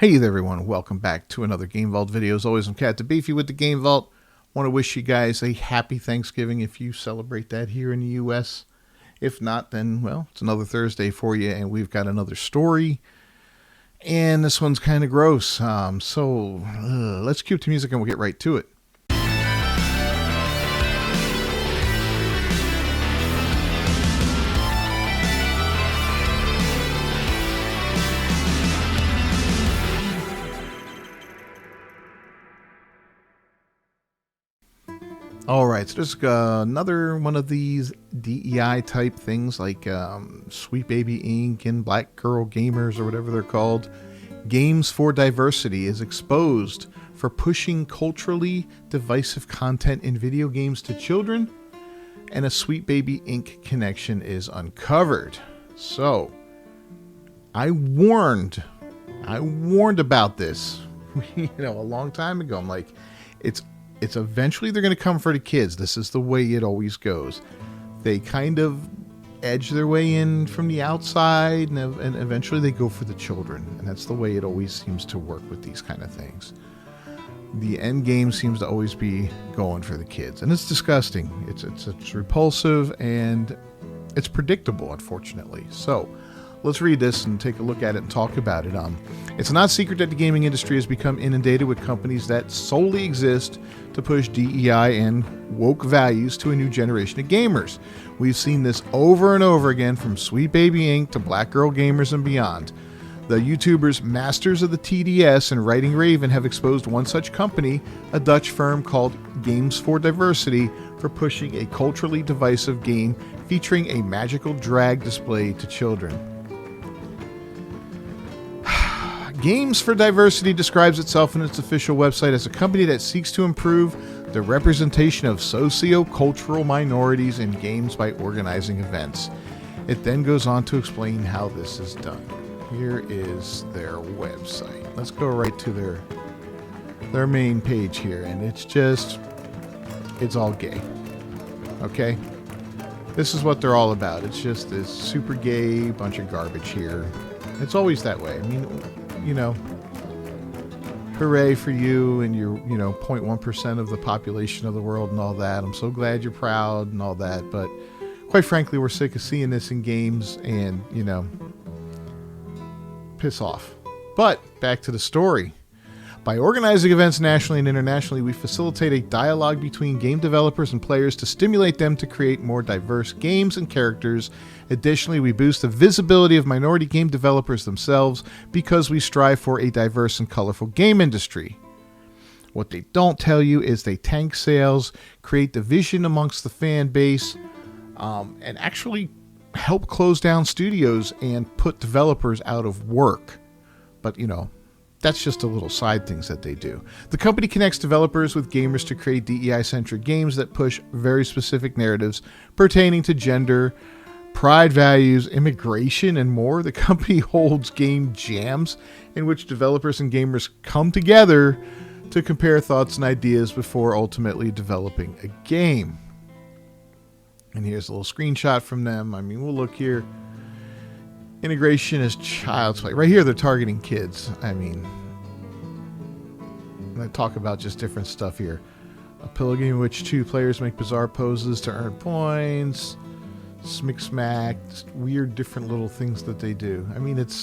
Hey there everyone, welcome back to another Game Vault video. As always, I'm Cat the Beefy with the Game Vault. Want to wish you guys a happy Thanksgiving if you celebrate that here in the US. If not, then, well, it's another Thursday for you, and we've got another story. And this one's kind of gross, so let's cue up the music and we'll get right to it. Alright, so there's another one of these DEI type things like Sweet Baby Inc. and Black Girl Gamers or whatever they're called. Games for Diversity is exposed for pushing culturally divisive content in video games to children, and a Sweet Baby Inc. connection is uncovered. So, I warned about this, a long time ago. I'm like, it's eventually they're going to come for the kids. This is the way it always goes. They kind of edge their way in from the outside, and eventually they go for the children. And that's the way it always seems to work with these kind of things. The end game seems to always be going for the kids, and it's disgusting. It's repulsive, and it's predictable, unfortunately. So let's read this and take a look at it and talk about it. It's not secret that the gaming industry has become inundated with companies that solely exist to push DEI and woke values to a new generation of gamers. We've seen this over and over again, from Sweet Baby Inc. to Black Girl Gamers and beyond. The YouTubers Masters of the TDS and Writing Raven have exposed one such company, a Dutch firm called Games for Diversity, for pushing a culturally divisive game featuring a magical drag display to children. Games for Diversity describes itself on its official website as a company that seeks to improve the representation of socio-cultural minorities in games by organizing events. It then goes on to explain how this is done. Here is their website. Let's go right to their main page here, and it's all gay. Okay? This is what they're all about. It's just this super gay bunch of garbage here. It's always that way. I mean, hooray for you and your, 0.1% of the population of the world and all that. I'm so glad you're proud and all that. But quite frankly, we're sick of seeing this in games and, piss off. But back to the story. By organizing events nationally and internationally, we facilitate a dialogue between game developers and players to stimulate them to create more diverse games and characters. Additionally, we boost the visibility of minority game developers themselves because we strive for a diverse and colorful game industry. What they don't tell you is they tank sales, create division amongst the fan base, and actually help close down studios and put developers out of work. But, that's just a little side things that they do. The company connects developers with gamers to create DEI-centric games that push very specific narratives pertaining to gender, pride values, immigration, and more. The company holds game jams in which developers and gamers come together to compare thoughts and ideas before ultimately developing a game. And here's a little screenshot from them. I mean, we'll look here. Integration is child's play. Right here, they're targeting kids. I mean, they talk about just different stuff here. A pillow game in which two players make bizarre poses to earn points. Smick smack. Just weird, different little things that they do. I mean, it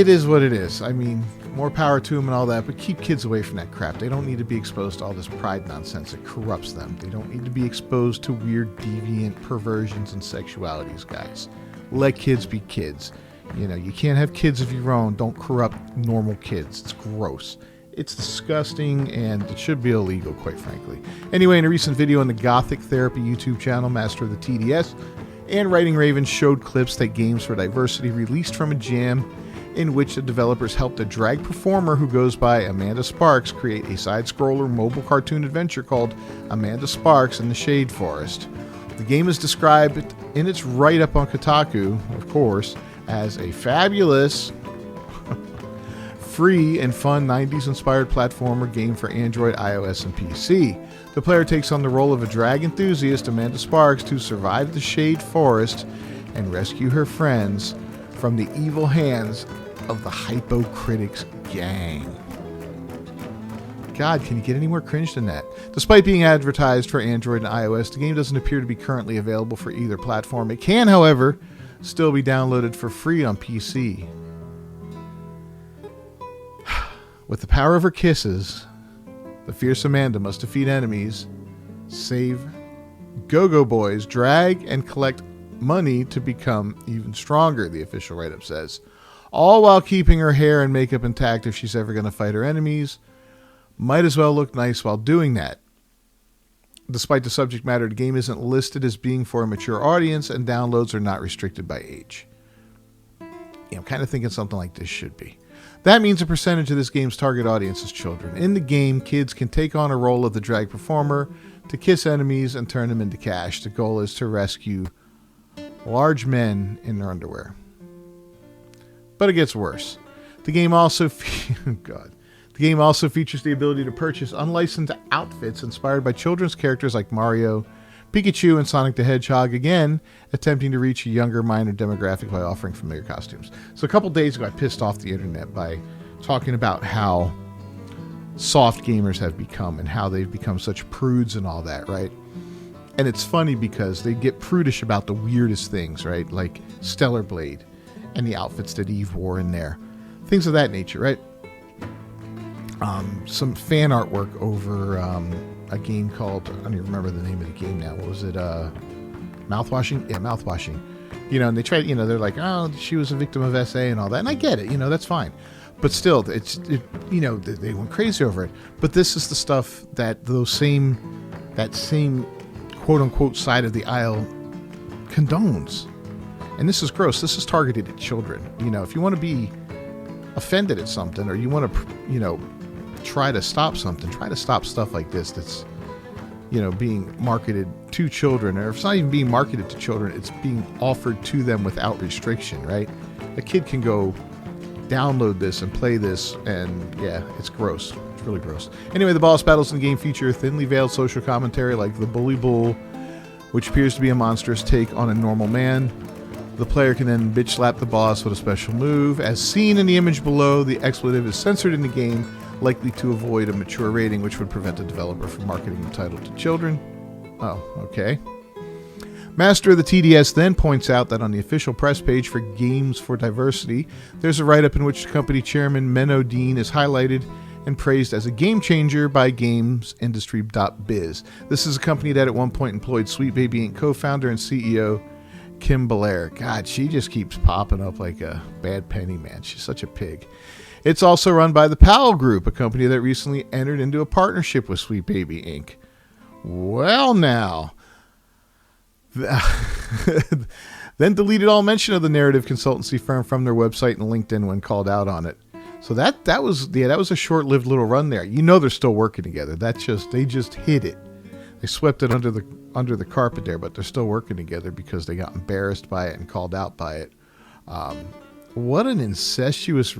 is what it is. I mean, more power to them and all that, but keep kids away from that crap. They don't need to be exposed to all this pride nonsense. It corrupts them. They don't need to be exposed to weird, deviant perversions and sexualities, guys. Let kids be kids. You can't have kids of your own. Don't corrupt normal kids. It's gross. It's disgusting, and it should be illegal, quite frankly. Anyway, in a recent video on the Gothic Therapy YouTube channel, Master of the TDS and Writing Raven showed clips that Games for Diversity released from a jam in which the developers helped a drag performer who goes by Amanda Sparks create a side-scroller mobile cartoon adventure called Amanda Sparks in the Shade Forest. The game is described in its write-up on Kotaku, of course, as a fabulous, free and fun 90s-inspired platformer game for Android, iOS, and PC. The player takes on the role of a drag enthusiast, Amanda Sparks, to survive the Shade Forest and rescue her friends from the evil hands of the Hypocritics gang. God, can you get any more cringe than that? Despite being advertised for Android and iOS, the game doesn't appear to be currently available for either platform. It can, however, still be downloaded for free on PC. With the power of her kisses, the fierce Amanda must defeat enemies, save Go-Go Boys, drag and collect money to become even stronger, the official write-up says. All while keeping her hair and makeup intact if she's ever going to fight her enemies. Might as well look nice while doing that. Despite the subject matter, the game isn't listed as being for a mature audience, and downloads are not restricted by age. I'm kind of thinking something like this should be. That means a percentage of this game's target audience is children. In the game, kids can take on a role of the drag performer to kiss enemies and turn them into cash. The goal is to rescue large men in their underwear. But it gets worse. The game also The game also features the ability to purchase unlicensed outfits inspired by children's characters like Mario, Pikachu, and Sonic the Hedgehog, again, attempting to reach a younger, minor demographic by offering familiar costumes. So a couple days ago, I pissed off the internet by talking about how soft gamers have become and how they've become such prudes and all that, right? And it's funny because they get prudish about the weirdest things, right? Like Stellar Blade and the outfits that Eve wore in there. Things of that nature, right? Some fan artwork over a game called, I don't even remember the name of the game now. What was it? Mouthwashing? Yeah, Mouthwashing. And they try, they're like, oh, she was a victim of SA and all that. And I get it, that's fine. But still, they went crazy over it. But this is the stuff that that same quote unquote side of the aisle condones. And this is gross. This is targeted at children. If you want to be offended at something, or you want to, try to stop something, try to stop stuff like this that's, being marketed to children, or if it's not even being marketed to children, it's being offered to them without restriction, right? A kid can go download this and play this, and yeah, it's gross. It's really gross. Anyway, the boss battles in the game feature thinly veiled social commentary like the Bully Bull, which appears to be a monstrous take on a normal man. The player can then bitch slap the boss with a special move. As seen in the image below, the expletive is censored in the game, likely to avoid a mature rating, which would prevent the developer from marketing the title to children. Oh, okay. Master of the TDS then points out that on the official press page for Games for Diversity, there's a write-up in which the company chairman Menno Dean is highlighted and praised as a game changer by GamesIndustry.biz. This is a company that at one point employed Sweet Baby Inc. co-founder and CEO Kim Belair. God, she just keeps popping up like a bad penny, man. She's such a pig. It's also run by the Powell Group, a company that recently entered into a partnership with Sweet Baby Inc. Well, now. Then deleted all mention of the narrative consultancy firm from their website and LinkedIn when called out on it. So that was a short-lived little run there. They're still working together. They just hid it. They swept it under the carpet there, but they're still working together because they got embarrassed by it and called out by it. What an incestuous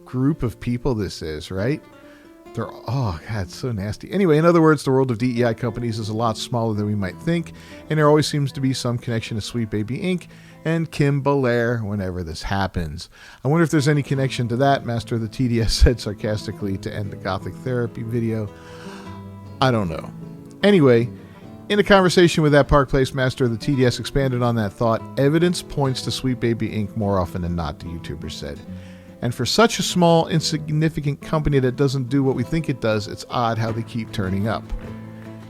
group of people this is, right? Oh God, it's so nasty. Anyway, in other words, the world of DEI companies is a lot smaller than we might think, and there always seems to be some connection to Sweet Baby Inc. and Kim Belair whenever this happens. I wonder if there's any connection to that, Master of the TDS said sarcastically to end the Gothic Therapy video. I don't know. Anyway, in a conversation with that Park Place, Master of the TDS expanded on that thought. Evidence points to Sweet Baby Inc. more often than not, the YouTuber said. And for such a small, insignificant company that doesn't do what we think it does, it's odd how they keep turning up.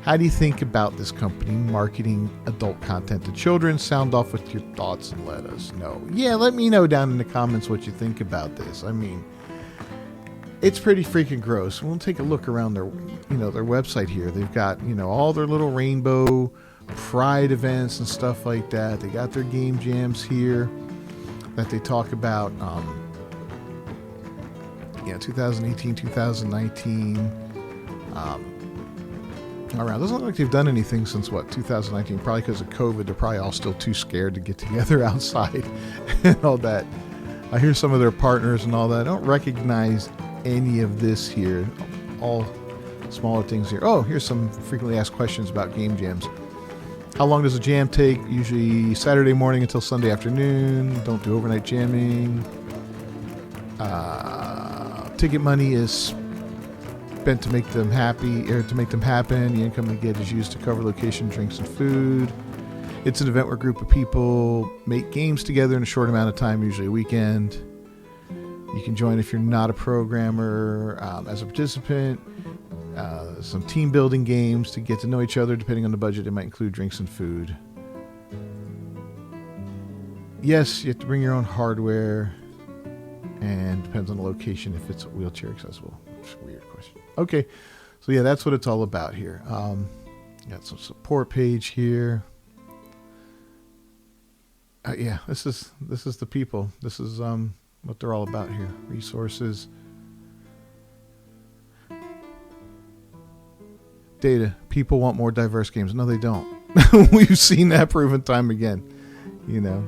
How do you think about this company marketing adult content to children? Sound off with your thoughts and let us know. Yeah, let me know down in the comments what you think about this. It's pretty freaking gross. We'll take a look around their website here. They've got, all their little rainbow pride events and stuff like that. They got their game jams here that they talk about. 2018, 2019. Around. Doesn't look like they've done anything since 2019. Probably because of COVID. They're probably all still too scared to get together outside and all that. I hear some of their partners and all that. I don't recognize any of this here. All smaller things here. Oh, here's some frequently asked questions about game jams. How long does a jam take? Usually Saturday morning until Sunday afternoon. Don't do overnight jamming. Ticket money is spent to make them happy, or to make them happen. The income they get is used to cover location, drinks, and food. It's an event where a group of people make games together in a short amount of time, usually a weekend. You can join if you're not a programmer as a participant. Some team building games to get to know each other. Depending on the budget, it might include drinks and food. Yes, you have to bring your own hardware, and depends on the location if it's wheelchair accessible. It's a weird question. Okay, so yeah, that's what it's all about here. Got some support page here. Yeah, this is the people. This is what they're all about here. Resources. Data. People want more diverse games. No, they don't. We've seen that proven time again. You know.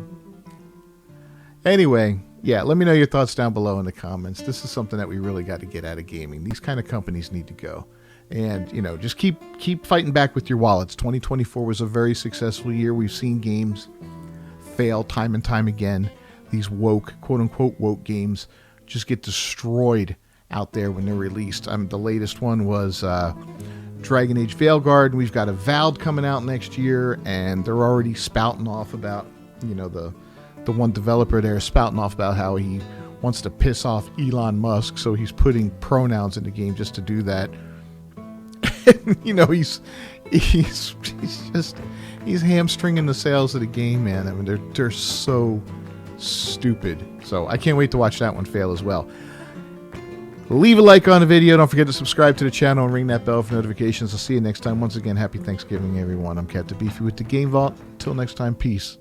Anyway, yeah, let me know your thoughts down below in the comments. This is something that we really got to get out of gaming. These kind of companies need to go. And, you know, just keep fighting back with your wallets. 2024 was a very successful year. We've seen games fail time and time again. These woke, quote-unquote woke games just get destroyed out there when they're released. The latest one was Dragon Age Veilguard. We've got Avowed coming out next year, and they're already spouting off about, you know, the one developer there is spouting off about how he wants to piss off Elon Musk, so he's putting pronouns in the game just to do that. You know, he's hamstringing the sales of the game, man. I mean, they're so stupid. So I can't wait to watch that one fail as well. Leave a like on the video. Don't forget to subscribe to the channel and ring that bell for notifications. I'll see you next time. Once again, happy Thanksgiving, everyone. I'm Captain Beefy with the Game Vault. Until next time, peace.